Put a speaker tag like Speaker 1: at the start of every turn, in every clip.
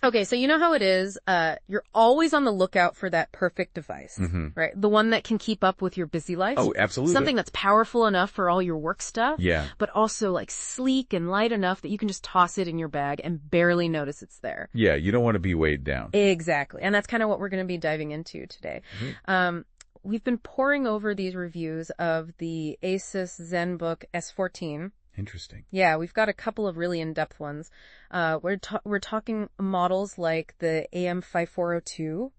Speaker 1: Okay, so you know how it is. You're always on the lookout for that perfect device, right? The one that can keep up with your busy life.
Speaker 2: Oh, absolutely.
Speaker 1: Something that's powerful enough for all your work stuff.
Speaker 2: Yeah.
Speaker 1: But also like sleek and light enough that you can just toss it in your bag and barely notice it's there.
Speaker 2: Yeah, you don't want to be weighed down.
Speaker 1: Exactly. And that's kind of what we're going to be diving into today. We've been poring over these reviews of the ASUS Zenbook S14.
Speaker 2: Interesting.
Speaker 1: Yeah, we've got a couple of really in-depth ones. We're talking models like the AM5402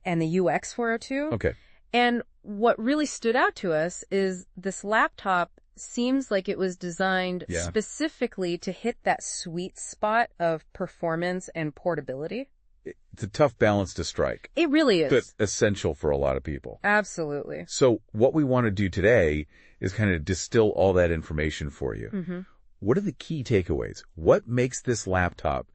Speaker 1: and the UX402.
Speaker 2: Okay.
Speaker 1: And what really stood out to us is this laptop seems like it was designed specifically to hit that sweet spot of performance and portability.
Speaker 2: It's a tough balance to strike.
Speaker 1: It really is.
Speaker 2: But essential for a lot of people.
Speaker 1: Absolutely.
Speaker 2: So what we want to do today is kind of distill all that information for you. What are the key takeaways? What makes this laptop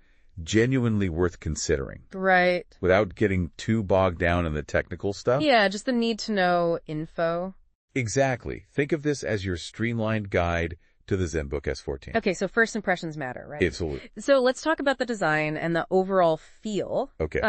Speaker 2: genuinely worth considering?
Speaker 1: Right.
Speaker 2: Without getting too bogged down in the technical stuff?
Speaker 1: Yeah, just the need to know info.
Speaker 2: Exactly. Think of this as your streamlined guide to the Zenbook S14.
Speaker 1: Okay, so first impressions matter, right?
Speaker 2: Absolutely.
Speaker 1: So let's talk about the design and the overall feel.
Speaker 2: Okay.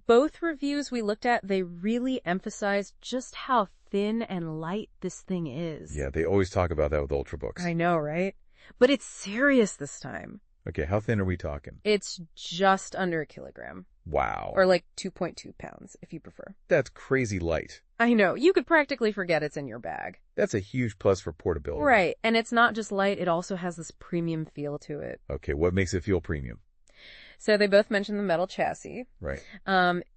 Speaker 1: Both reviews we looked at, they really emphasized just how thin and light this thing is.
Speaker 2: Yeah, they always talk about that with Ultrabooks.
Speaker 1: I know, right? But it's serious this time.
Speaker 2: Okay, how thin are we talking?
Speaker 1: It's just under a kilogram.
Speaker 2: Wow.
Speaker 1: Or like 2.2 pounds, if you prefer.
Speaker 2: That's crazy light.
Speaker 1: I know. You could practically forget it's in your bag.
Speaker 2: That's a huge plus for portability.
Speaker 1: Right. And it's not just light, it also has this premium feel to it.
Speaker 2: Okay, what makes it feel premium?
Speaker 1: So they both mentioned the metal chassis.
Speaker 2: Right.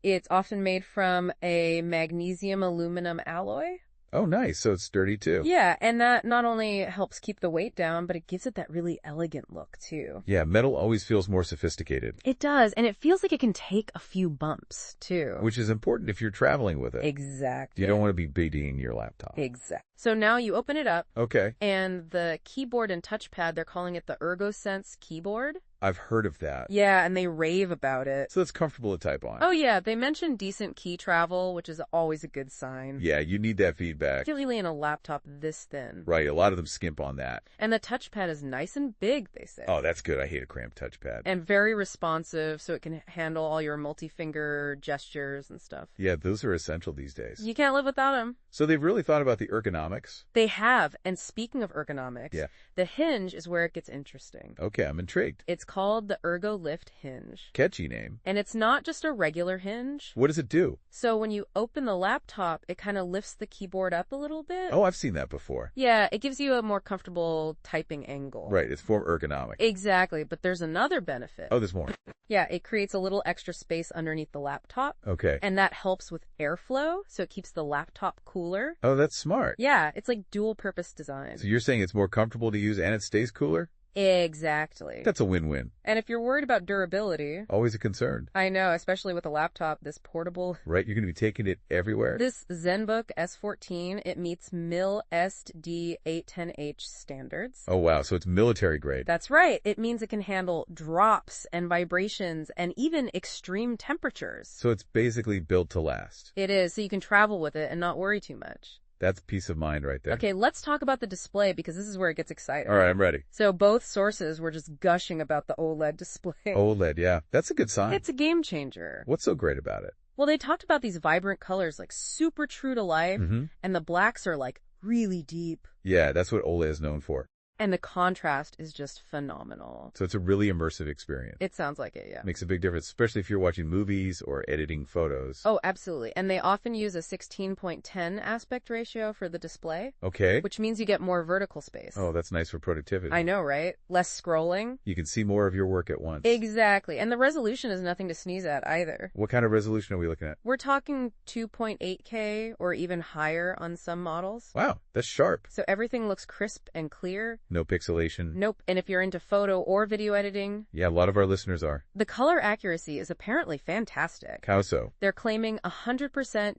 Speaker 1: It's often made from a magnesium aluminum alloy.
Speaker 2: Oh, nice. So it's sturdy too.
Speaker 1: Yeah, and that not only helps keep the weight down, but it gives it that really elegant look too.
Speaker 2: Yeah, metal always feels more sophisticated.
Speaker 1: It does, and it feels like it can take a few bumps too.
Speaker 2: Which is important if you're traveling with it.
Speaker 1: Exactly.
Speaker 2: You don't want to be beating your laptop.
Speaker 1: Exactly. So now you open it up.
Speaker 2: Okay.
Speaker 1: And the keyboard and touchpad, they're calling it the ErgoSense keyboard.
Speaker 2: I've heard of that.
Speaker 1: Yeah, and they rave about it.
Speaker 2: So it's comfortable to type on.
Speaker 1: Oh yeah, they mentioned decent key travel, which is always a good sign.
Speaker 2: Yeah, you need that feedback.
Speaker 1: Particularly in a laptop this thin.
Speaker 2: Right, a lot of them skimp on that.
Speaker 1: And the touchpad is nice and big, they say.
Speaker 2: Oh, that's good. I hate a cramped touchpad.
Speaker 1: And very responsive, so it can handle all your multi-finger gestures and stuff.
Speaker 2: Yeah, those are essential these days.
Speaker 1: You can't live without them.
Speaker 2: So they've really thought about the ergonomics?
Speaker 1: They have. And speaking of ergonomics,
Speaker 2: Yeah.
Speaker 1: the hinge is where it gets interesting.
Speaker 2: Okay, I'm intrigued.
Speaker 1: It's called the ErgoLift hinge.
Speaker 2: Catchy name.
Speaker 1: And it's not just a regular hinge.
Speaker 2: What does it do?
Speaker 1: So when you open the laptop, it kind of lifts the keyboard up a little bit.
Speaker 2: Oh, I've seen that before.
Speaker 1: Yeah, it gives you a more comfortable typing angle.
Speaker 2: Right, it's more ergonomic.
Speaker 1: Exactly, but there's another benefit.
Speaker 2: Oh, there's more.
Speaker 1: Yeah, it creates a little extra space underneath the laptop.
Speaker 2: Okay.
Speaker 1: And that helps with airflow, so it keeps the laptop cooler.
Speaker 2: Oh, that's smart.
Speaker 1: Yeah, it's like dual-purpose design.
Speaker 2: So you're saying it's more comfortable to use and it stays cooler?
Speaker 1: Exactly.
Speaker 2: That's a win-win.
Speaker 1: And if you're worried about durability...
Speaker 2: Always a concern.
Speaker 1: I know, especially with a laptop, this portable...
Speaker 2: Right, you're going to be taking it everywhere?
Speaker 1: This Zenbook S14, it meets MIL SD 810H standards.
Speaker 2: Oh, wow, so it's military grade.
Speaker 1: That's right. It means it can handle drops and vibrations and even extreme temperatures.
Speaker 2: So it's basically built to last.
Speaker 1: It is, so you can travel with it and not worry too much.
Speaker 2: That's peace of mind right there.
Speaker 1: Okay, let's talk about the display because this is where it gets exciting.
Speaker 2: All right, I'm ready.
Speaker 1: So both sources were just gushing about the OLED display.
Speaker 2: OLED, yeah. That's a good sign.
Speaker 1: It's a game changer.
Speaker 2: What's so great about it?
Speaker 1: Well, they talked about these vibrant colors like super true to life, and the blacks are like really deep.
Speaker 2: Yeah, that's what OLED is known for.
Speaker 1: And the contrast is just phenomenal.
Speaker 2: So it's a really immersive experience.
Speaker 1: It sounds like it, yeah.
Speaker 2: Makes a big difference, especially if you're watching movies or editing photos.
Speaker 1: Oh, absolutely. And they often use a 16:10 aspect ratio for the display.
Speaker 2: Okay.
Speaker 1: Which means you get more vertical space.
Speaker 2: Oh, that's nice for productivity.
Speaker 1: I know, right? Less scrolling.
Speaker 2: You can see more of your work at once.
Speaker 1: Exactly. And the resolution is nothing to sneeze at either.
Speaker 2: What kind of resolution are we looking at?
Speaker 1: We're talking 2.8K or even higher on some models.
Speaker 2: Wow, that's sharp.
Speaker 1: So everything looks crisp and clear.
Speaker 2: No pixelation.
Speaker 1: Nope. And if you're into photo or video editing...
Speaker 2: Yeah, a lot of our listeners are.
Speaker 1: The color accuracy is apparently fantastic.
Speaker 2: How so?
Speaker 1: They're claiming 100%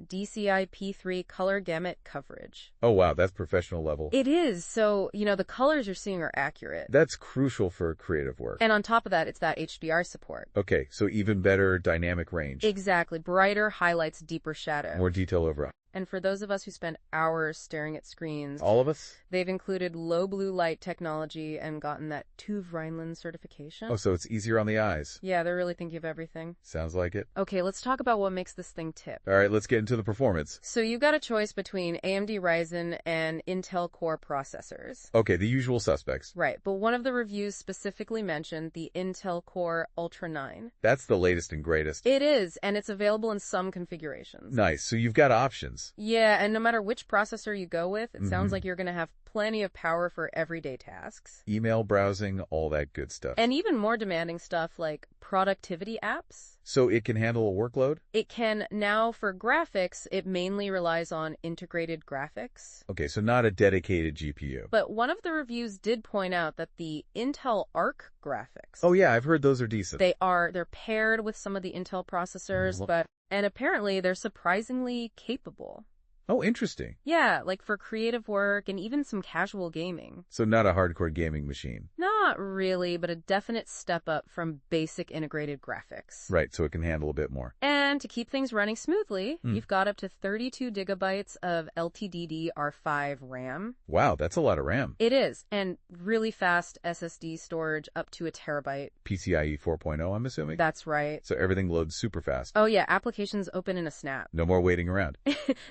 Speaker 1: DCI P3 color gamut coverage.
Speaker 2: Oh, wow, that's professional level.
Speaker 1: It is. So, you know, the colors you're seeing are accurate.
Speaker 2: That's crucial for creative work.
Speaker 1: And on top of that, it's that HDR support.
Speaker 2: Okay, so even better dynamic range.
Speaker 1: Exactly. Brighter highlights, deeper shadow.
Speaker 2: More detail overall.
Speaker 1: And for those of us who spend hours staring at screens,
Speaker 2: All of us?
Speaker 1: they've included low blue light technology and gotten that TÜV Rheinland certification.
Speaker 2: Oh, so it's easier on the eyes.
Speaker 1: Yeah, they're really thinking of everything.
Speaker 2: Sounds like it.
Speaker 1: Okay, let's talk about what makes this thing tip.
Speaker 2: All right, let's get into the performance.
Speaker 1: So you've got a choice between AMD Ryzen and Intel Core processors.
Speaker 2: Okay, the usual suspects.
Speaker 1: Right, but one of the reviews specifically mentioned the Intel Core Ultra 9.
Speaker 2: That's the latest and greatest.
Speaker 1: It is, and it's available in some configurations.
Speaker 2: Nice, so you've got options.
Speaker 1: Yeah, and no matter which processor you go with, it sounds like you're going to have plenty of power for everyday tasks.
Speaker 2: Email, browsing, all that good stuff.
Speaker 1: And even more demanding stuff like productivity apps.
Speaker 2: So it can handle a workload?
Speaker 1: It can now, for graphics, it mainly relies on integrated graphics.
Speaker 2: Okay, so not a dedicated GPU.
Speaker 1: But one of the reviews did point out that the Intel Arc graphics.
Speaker 2: Oh yeah, I've heard those are decent.
Speaker 1: They're paired with some of the Intel processors, and apparently they're surprisingly capable.
Speaker 2: Oh, interesting.
Speaker 1: Yeah, like for creative work and even some casual gaming.
Speaker 2: So not a hardcore gaming machine.
Speaker 1: Not really, but a definite step up from basic integrated graphics.
Speaker 2: Right, so it can handle a bit more.
Speaker 1: And to keep things running smoothly, you've got up to 32 gigabytes of LTDDR5 RAM.
Speaker 2: Wow, that's a lot of RAM.
Speaker 1: It is, and really fast SSD storage up to a terabyte.
Speaker 2: PCIe 4.0, I'm assuming?
Speaker 1: That's right.
Speaker 2: So everything loads super fast.
Speaker 1: Oh yeah, applications open in a snap.
Speaker 2: No more waiting around.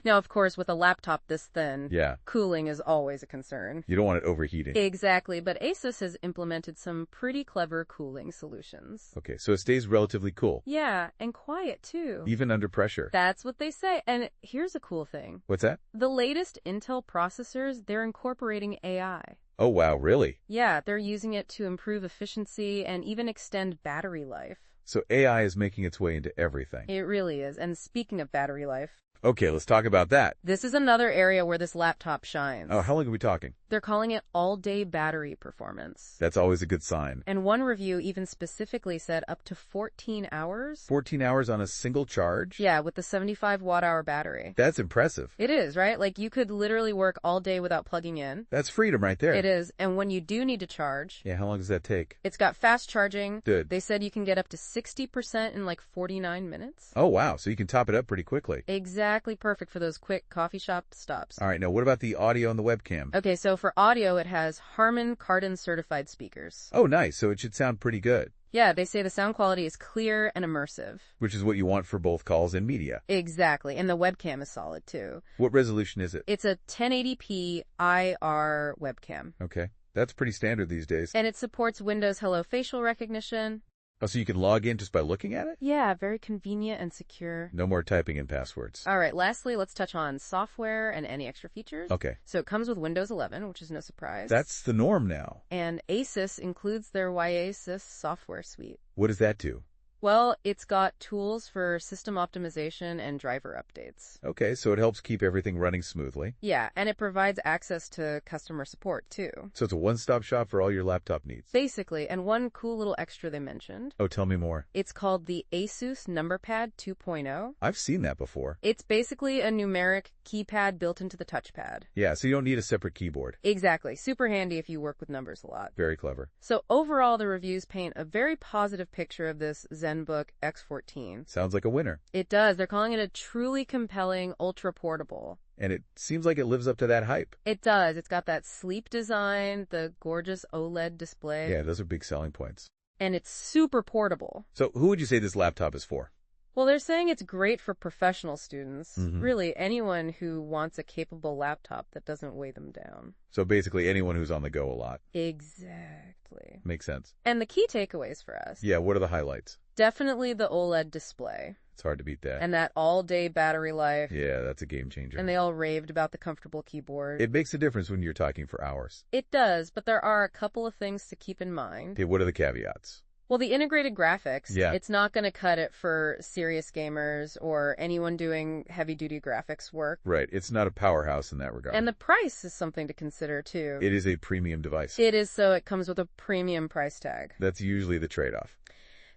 Speaker 1: Now, of course, with a laptop this thin,
Speaker 2: Yeah.
Speaker 1: cooling is always a concern.
Speaker 2: You don't want it overheating.
Speaker 1: Exactly, but ASUS has implemented some pretty clever cooling solutions.
Speaker 2: Okay, so it stays relatively cool.
Speaker 1: Yeah, and quiet too.
Speaker 2: Even under pressure.
Speaker 1: That's what they say. And here's a cool thing.
Speaker 2: What's that?
Speaker 1: The latest Intel processors, they're incorporating AI.
Speaker 2: Oh wow, really?
Speaker 1: Yeah, they're using it to improve efficiency and even extend battery life.
Speaker 2: So AI is making its way into everything.
Speaker 1: It really is. And speaking of battery life,
Speaker 2: Okay, let's talk about that.
Speaker 1: this is another area where this laptop shines.
Speaker 2: Oh, how long are we talking?
Speaker 1: They're calling it all-day battery performance.
Speaker 2: That's always a good sign.
Speaker 1: And one review even specifically said up to 14 hours.
Speaker 2: 14 hours on a single charge?
Speaker 1: Yeah, with the 75 watt-hour battery.
Speaker 2: That's impressive.
Speaker 1: It is, right? Like you could literally work all day without plugging in.
Speaker 2: That's freedom right there.
Speaker 1: It is. And when you do need to charge,
Speaker 2: Yeah, how long does that take?
Speaker 1: it's got fast charging.
Speaker 2: Good.
Speaker 1: They said you can get up to 60% in like 49 minutes.
Speaker 2: Oh wow, so you can top it up pretty quickly.
Speaker 1: Exactly perfect for those quick coffee shop stops.
Speaker 2: All right, now what about the audio and the webcam?
Speaker 1: Okay, so for audio, it has Harman Kardon certified speakers.
Speaker 2: Oh nice, so it should sound pretty good.
Speaker 1: Yeah, they say the sound quality is clear and immersive.
Speaker 2: Which is what you want for both calls and media.
Speaker 1: Exactly, and the webcam is solid too.
Speaker 2: What resolution is it?
Speaker 1: It's a 1080p IR webcam.
Speaker 2: Okay, that's pretty standard these days.
Speaker 1: And it supports Windows Hello facial recognition.
Speaker 2: Oh, so you can log in just by looking at it?
Speaker 1: Yeah, very convenient and secure.
Speaker 2: No more typing in passwords.
Speaker 1: All right, lastly, let's touch on software and any extra features.
Speaker 2: Okay.
Speaker 1: So it comes with Windows 11, which is no surprise.
Speaker 2: That's the norm now.
Speaker 1: And ASUS includes their YASUS software suite.
Speaker 2: What does that do?
Speaker 1: Well, it's got tools for system optimization and driver updates.
Speaker 2: Okay, so it helps keep everything running smoothly.
Speaker 1: Yeah, and it provides access to customer support, too.
Speaker 2: So it's a one-stop shop for all your laptop needs.
Speaker 1: Basically, and one cool little extra they mentioned.
Speaker 2: Oh, tell me more.
Speaker 1: It's called the ASUS NumberPad 2.0.
Speaker 2: I've seen that before.
Speaker 1: It's basically a numeric keypad built into the touchpad.
Speaker 2: Yeah, so you don't need a separate keyboard.
Speaker 1: Exactly. Super handy if you work with numbers a lot.
Speaker 2: Very clever.
Speaker 1: So overall, the reviews paint a very positive picture of this Zenbook X14.
Speaker 2: Sounds like a winner.
Speaker 1: It does. They're calling it a truly compelling ultra portable.
Speaker 2: And it seems like it lives up to that hype.
Speaker 1: It does. It's got that sleek design, the gorgeous OLED display.
Speaker 2: Yeah, those are big selling points.
Speaker 1: And it's super portable.
Speaker 2: So who would you say this laptop is for?
Speaker 1: Well, they're saying it's great for professional students. Really, anyone who wants a capable laptop that doesn't weigh them down.
Speaker 2: So basically anyone who's on the go a lot.
Speaker 1: Exactly.
Speaker 2: Makes sense.
Speaker 1: And the key takeaways for us.
Speaker 2: Yeah, what are the highlights?
Speaker 1: Definitely the OLED display.
Speaker 2: It's hard to beat that.
Speaker 1: And that all-day battery life.
Speaker 2: Yeah, that's a game changer.
Speaker 1: And they all raved about the comfortable keyboard.
Speaker 2: It makes a difference when you're talking for hours.
Speaker 1: It does, but there are a couple of things to keep in mind.
Speaker 2: Okay, what are the caveats?
Speaker 1: Well, the integrated graphics,
Speaker 2: Yeah.
Speaker 1: It's not going to cut it for serious gamers or anyone doing heavy-duty graphics work.
Speaker 2: Right, it's not a powerhouse in that regard.
Speaker 1: And the price is something to consider, too.
Speaker 2: It is a premium device.
Speaker 1: It is, so it comes with a premium price tag.
Speaker 2: That's usually the trade-off.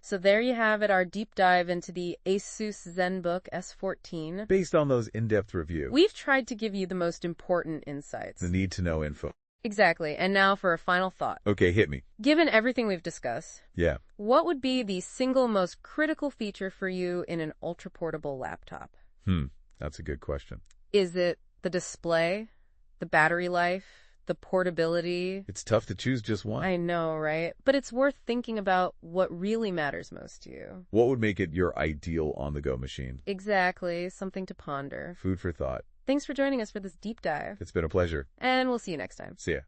Speaker 1: So there you have it, our deep dive into the ASUS Zenbook S14.
Speaker 2: Based on those in-depth reviews.
Speaker 1: We've tried to give you the most important insights.
Speaker 2: The need-to-know info.
Speaker 1: Exactly. And now for a final thought.
Speaker 2: Okay, hit me.
Speaker 1: Given everything we've discussed,
Speaker 2: Yeah.
Speaker 1: what would be the single most critical feature for you in an ultra-portable laptop?
Speaker 2: That's a good question.
Speaker 1: Is it the display, the battery life, the portability?
Speaker 2: It's tough to choose just one.
Speaker 1: I know, right? But it's worth thinking about what really matters most to you.
Speaker 2: What would make it your ideal on-the-go machine?
Speaker 1: Exactly. Something to ponder.
Speaker 2: Food for thought.
Speaker 1: Thanks for joining us for this deep dive.
Speaker 2: It's been a pleasure.
Speaker 1: And we'll see you next time.
Speaker 2: See ya.